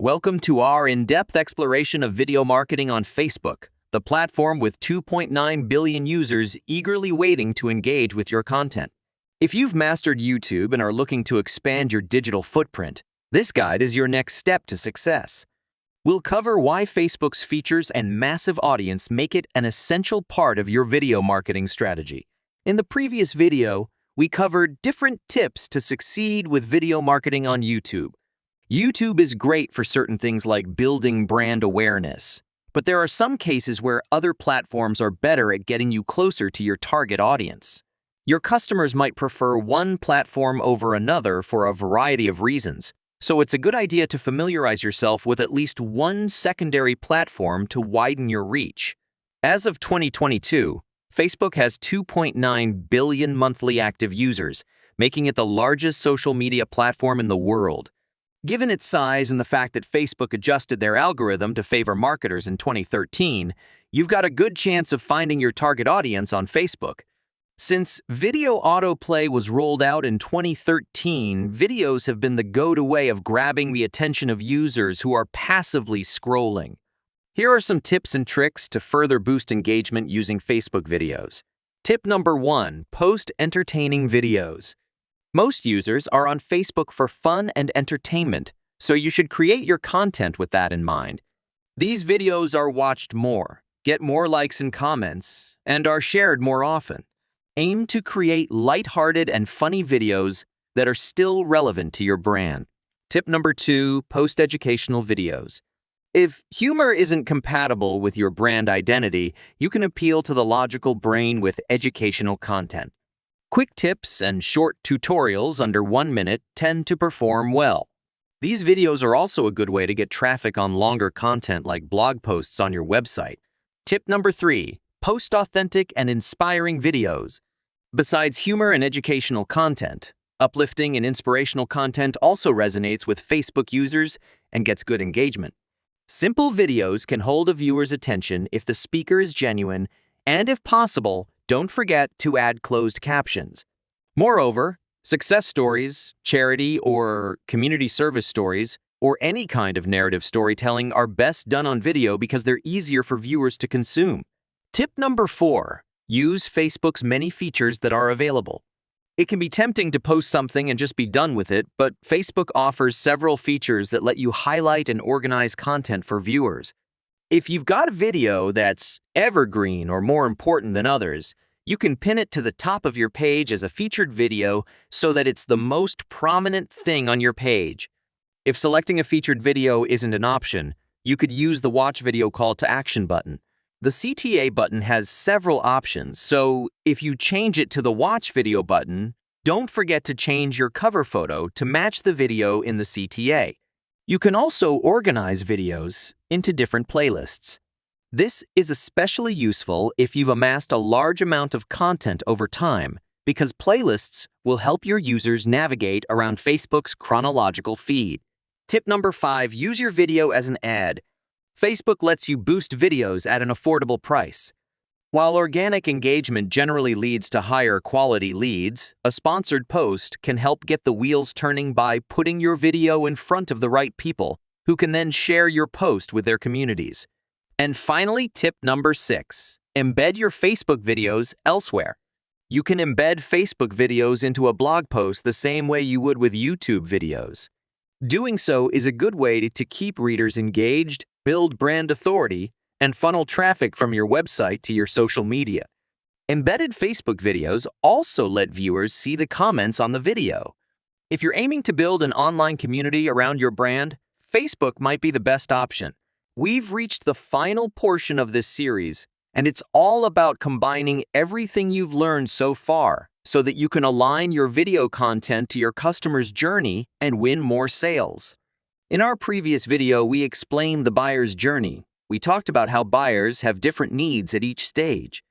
Welcome to our in-depth exploration of video marketing on Facebook, the platform with 2.9 billion users eagerly waiting to engage with your content. If you've mastered YouTube and are looking to expand your digital footprint, this guide is your next step to success. We'll cover why Facebook's features and massive audience make it an essential part of your video marketing strategy. In the previous video, we covered different tips to succeed with video marketing on YouTube. YouTube is great for certain things like building brand awareness, but there are some cases where other platforms are better at getting you closer to your target audience. Your customers might prefer one platform over another for a variety of reasons, so it's a good idea to familiarize yourself with at least one secondary platform to widen your reach. As of 2022, Facebook has 2.9 billion monthly active users, making it the largest social media platform in the world. Given its size and the fact that Facebook adjusted their algorithm to favor marketers in 2013, you've got a good chance of finding your target audience on Facebook. Since video autoplay was rolled out in 2013, videos have been the go-to way of grabbing the attention of users who are passively scrolling. Here are some tips and tricks to further boost engagement using Facebook videos. Tip number 1, post entertaining videos. Most users are on Facebook for fun and entertainment, so you should create your content with that in mind. These videos are watched more, get more likes and comments, and are shared more often. Aim to create lighthearted and funny videos that are still relevant to your brand. Tip number 2, post educational videos. If humor isn't compatible with your brand identity, you can appeal to the logical brain with educational content. Quick tips and short tutorials under 1 minute tend to perform well. These videos are also a good way to get traffic on longer content like blog posts on your website. Tip number 3, post authentic and inspiring videos. Besides humor and educational content, uplifting and inspirational content also resonates with Facebook users and gets good engagement. Simple videos can hold a viewer's attention if the speaker is genuine, and if possible, don't forget to add closed captions. Moreover, success stories, charity or community service stories, or any kind of narrative storytelling are best done on video because they're easier for viewers to consume. Tip number 4, use Facebook's many features that are available. It can be tempting to post something and just be done with it, but Facebook offers several features that let you highlight and organize content for viewers. If you've got a video that's evergreen or more important than others, you can pin it to the top of your page as a featured video so that it's the most prominent thing on your page. If selecting a featured video isn't an option, you could use the Watch Video Call to Action button. The CTA button has several options, so if you change it to the Watch Video button, don't forget to change your cover photo to match the video in the CTA. You can also organize videos into different playlists. This is especially useful if you've amassed a large amount of content over time, because playlists will help your users navigate around Facebook's chronological feed. Tip number 5, use your video as an ad. Facebook lets you boost videos at an affordable price. While organic engagement generally leads to higher quality leads, a sponsored post can help get the wheels turning by putting your video in front of the right people who can then share your post with their communities. And finally, tip number 6, embed your Facebook videos elsewhere. You can embed Facebook videos into a blog post the same way you would with YouTube videos. Doing so is a good way to keep readers engaged, build brand authority, and funnel traffic from your website to your social media. Embedded Facebook videos also let viewers see the comments on the video. If you're aiming to build an online community around your brand, Facebook might be the best option. We've reached the final portion of this series, and it's all about combining everything you've learned so far so that you can align your video content to your customer's journey and win more sales. In our previous video, we explained the buyer's journey. We talked about how buyers have different needs at each stage.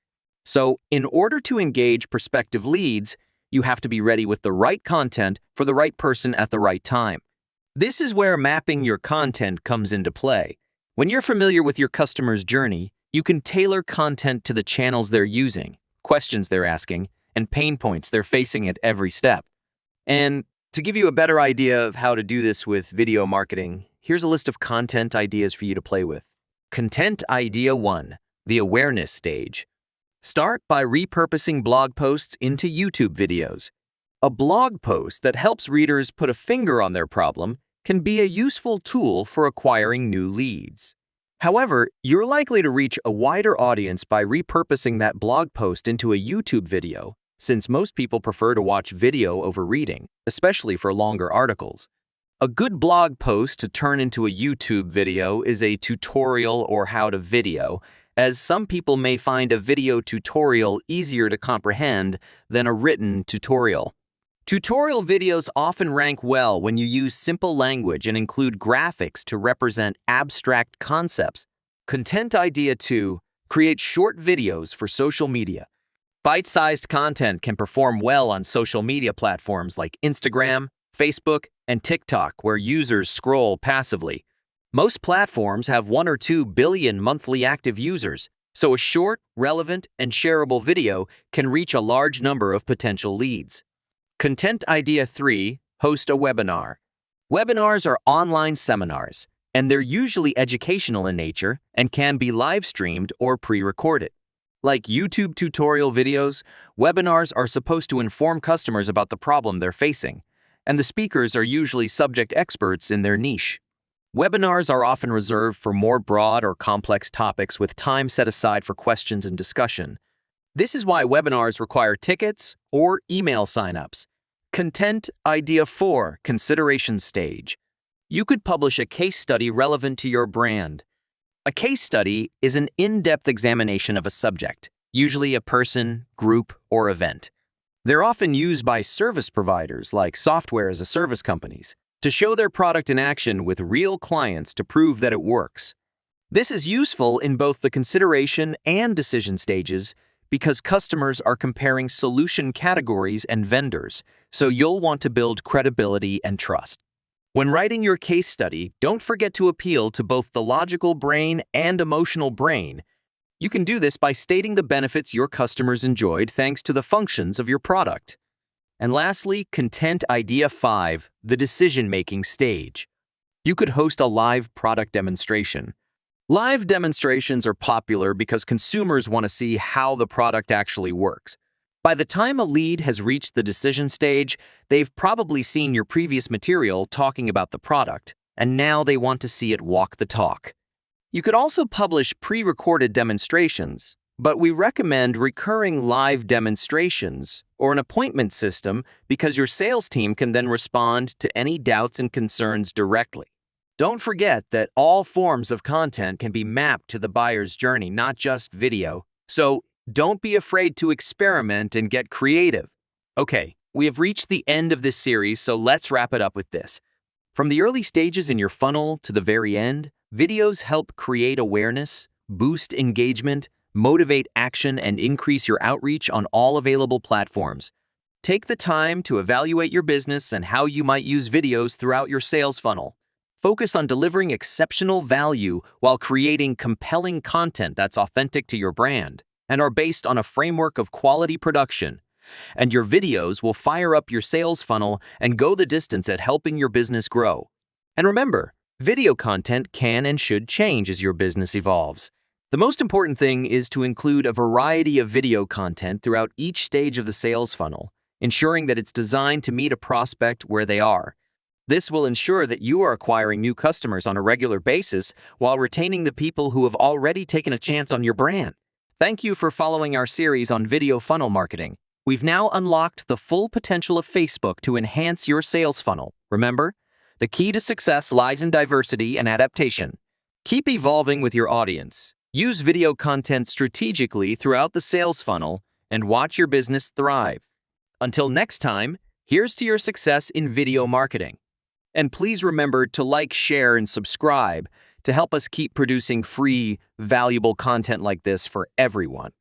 So, in order to engage prospective leads, you have to be ready with the right content for the right person at the right time. This is where mapping your content comes into play. When you're familiar with your customer's journey, you can tailor content to the channels they're using, questions they're asking, and pain points they're facing at every step. And to give you a better idea of how to do this with video marketing, here's a list of content ideas for you to play with. Content Idea 1, the awareness stage. Start by repurposing blog posts into YouTube videos. A blog post that helps readers put a finger on their problem can be a useful tool for acquiring new leads. However, you're likely to reach a wider audience by repurposing that blog post into a YouTube video, since most people prefer to watch video over reading, especially for longer articles. A good blog post to turn into a YouTube video is a tutorial or how-to video, as some people may find a video tutorial easier to comprehend than a written tutorial. Tutorial videos often rank well when you use simple language and include graphics to represent abstract concepts. Content Idea 2, create short videos for social media. Bite-sized content can perform well on social media platforms like Instagram, Facebook, and TikTok, where users scroll passively. Most platforms have 1 or 2 billion monthly active users, so a short, relevant, and shareable video can reach a large number of potential leads. Content Idea 3, host a webinar. Webinars are online seminars, and they're usually educational in nature and can be live-streamed or pre-recorded. Like YouTube tutorial videos, webinars are supposed to inform customers about the problem they're facing, and the speakers are usually subject experts in their niche. Webinars are often reserved for more broad or complex topics with time set aside for questions and discussion. This is why webinars require tickets or email signups. Content Idea 4, consideration stage. You could publish a case study relevant to your brand. A case study is an in-depth examination of a subject, usually a person, group, or event. They're often used by service providers like software-as-a-service companies to show their product in action with real clients to prove that it works. This is useful in both the consideration and decision stages because customers are comparing solution categories and vendors, so you'll want to build credibility and trust. When writing your case study, don't forget to appeal to both the logical brain and emotional brain. You can do this by stating the benefits your customers enjoyed thanks to the functions of your product. And lastly, Content Idea 5, the decision-making stage. You could host a live product demonstration. Live demonstrations are popular because consumers want to see how the product actually works. By the time a lead has reached the decision stage, they've probably seen your previous material talking about the product, and now they want to see it walk the talk. You could also publish pre-recorded demonstrations, but we recommend recurring live demonstrations or an appointment system because your sales team can then respond to any doubts and concerns directly. Don't forget that all forms of content can be mapped to the buyer's journey, not just video. So don't be afraid to experiment and get creative. Okay, we have reached the end of this series, so let's wrap it up with this. From the early stages in your funnel to the very end, videos help create awareness, boost engagement, motivate action, and increase your outreach on all available platforms. Take the time to evaluate your business and how you might use videos throughout your sales funnel. Focus on delivering exceptional value while creating compelling content that's authentic to your brand and are based on a framework of quality production. And your videos will fire up your sales funnel and go the distance at helping your business grow. And remember, video content can and should change as your business evolves. The most important thing is to include a variety of video content throughout each stage of the sales funnel, ensuring that it's designed to meet a prospect where they are. This will ensure that you are acquiring new customers on a regular basis while retaining the people who have already taken a chance on your brand. Thank you for following our series on video funnel marketing. We've now unlocked the full potential of Facebook to enhance your sales funnel. Remember, the key to success lies in diversity and adaptation. Keep evolving with your audience. Use video content strategically throughout the sales funnel and watch your business thrive. Until next time, here's to your success in video marketing. And please remember to like, share, and subscribe to help us keep producing free, valuable content like this for everyone.